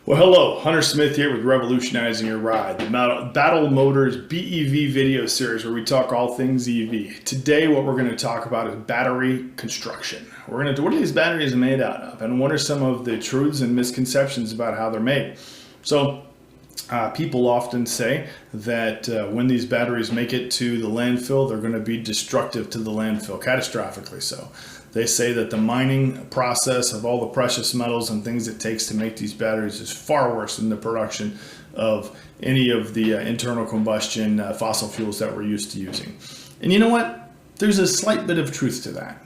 Well, hello, Hunter Smith here with Revolutionizing Your Ride, the Battle Motors BEV video series where we talk all things EV. Today, what we're going to talk about is battery construction. We're going to what are these batteries made out of, and what are some of the truths and misconceptions about how they're made. So, people often say that when these batteries make it to the landfill, they're going to be destructive to the landfill, catastrophically so. They say that the mining process of all the precious metals and things it takes to make these batteries is far worse than the production of any of the internal combustion fossil fuels that we're used to using. And you know what? There's a slight bit of truth to that.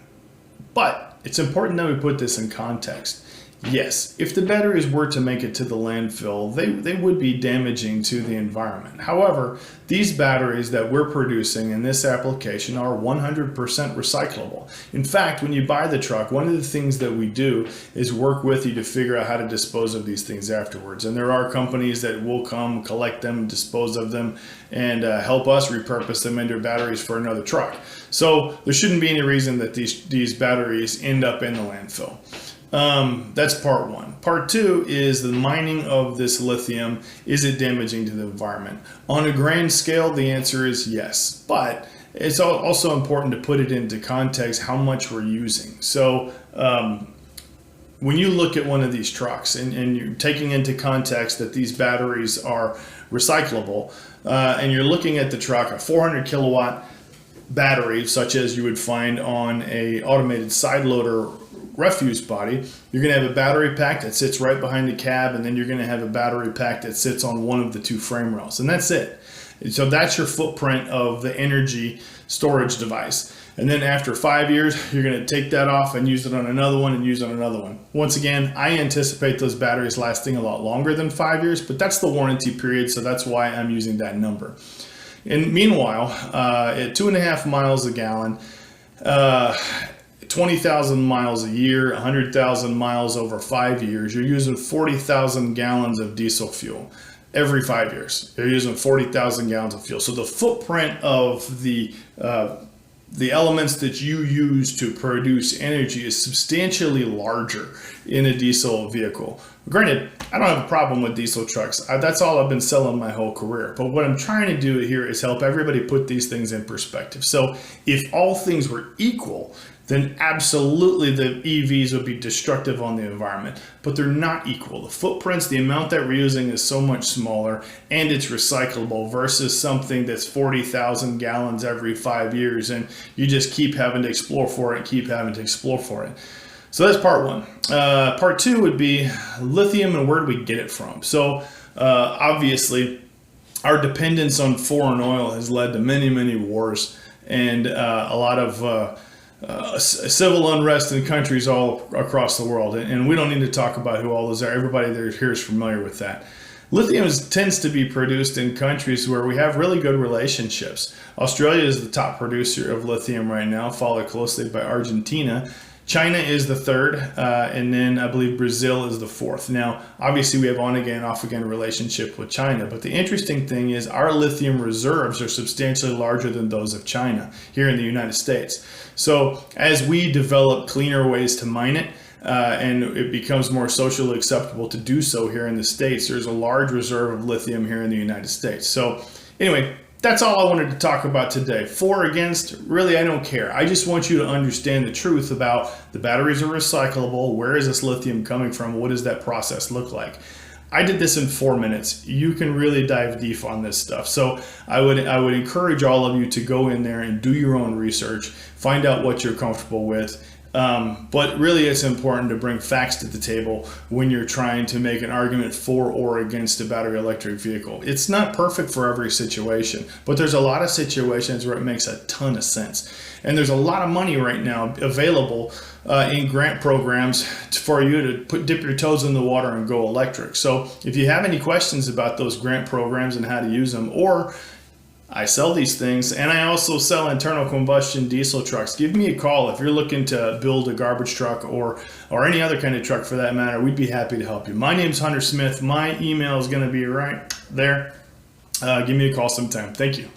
But it's important that we put this in context. Yes, if the batteries were to make it to the landfill, they would be damaging to the environment. However, these batteries that we're producing in this application are 100% recyclable. In fact, when you buy the truck, one of the things that we do is work with you to figure out how to dispose of these things afterwards. And there are companies that will come, collect them, dispose of them, and help us repurpose them into batteries for another truck. So there shouldn't be any reason that these batteries end up in the landfill. That's part one. Part two is the mining of this lithium. Is it damaging to the environment? On a grand scale, the answer is yes. But it's also important to put it into context how much we're using. So when you look at one of these trucks and you're taking into context that these batteries are recyclable, and you're looking at the truck, a 400 kilowatt battery, such as you would find on a automated side loader refuse body, you're going to have a battery pack that sits right behind the cab, and then you're going to have a battery pack that sits on one of the two frame rails, and that's it. So that's your footprint of the energy storage device. And then after 5 years, you're going to take that off and use it on another one and use it on another one. Once again, I anticipate those batteries lasting a lot longer than 5 years, but that's the warranty period, so that's why I'm using that number. And meanwhile, at 2.5 miles a gallon, 20,000 miles a year, 100,000 miles over 5 years, you're using 40,000 gallons of diesel fuel every 5 years. You're using 40,000 gallons of fuel. So the footprint of the elements that you use to produce energy is substantially larger in a diesel vehicle. Granted, I don't have a problem with diesel trucks. That's all I've been selling my whole career. But what I'm trying to do here is help everybody put these things in perspective. So if all things were equal, then absolutely the EVs would be destructive on the environment, but they're not equal. The footprints, the amount that we're using is so much smaller, and it's recyclable versus something that's 40,000 gallons every 5 years, and you just keep having to explore for it, So that's part one. Part two would be lithium and where do we get it from? So obviously, our dependence on foreign oil has led to many, many wars and a lot of civil unrest in countries all across the world, and we don't need to talk about who all those are. Everybody here is familiar with that. Lithium tends to be produced in countries where we have really good relationships. Australia is the top producer of lithium right now, followed closely by Argentina. China is the third, and then I believe Brazil is the fourth. Now, obviously, we have on-again, off-again relationship with China, but the interesting thing is our lithium reserves are substantially larger than those of China here in the United States. So as we develop cleaner ways to mine it, and it becomes more socially acceptable to do so here in the States, there's a large reserve of lithium here in the United States. So anyway, that's all I wanted to talk about today. For or against, really, I don't care. I just want you to understand the truth about the batteries are recyclable. Where is this lithium coming from? What does that process look like? I did this in 4 minutes. You can really dive deep on this stuff. So I would encourage all of you to go in there and do your own research, find out what you're comfortable with. But really it's important to bring facts to the table when you're trying to make an argument for or against a battery electric vehicle. It's not perfect for every situation, but there's a lot of situations where it makes a ton of sense. And there's a lot of money right now available in grant programs for you to dip your toes in the water and go electric. So if you have any questions about those grant programs and how to use them, or I sell these things, and I also sell internal combustion diesel trucks. Give me a call if you're looking to build a garbage truck or any other kind of truck for that matter. We'd be happy to help you. My name's Hunter Smith. My email is going to be right there. Give me a call sometime. Thank you.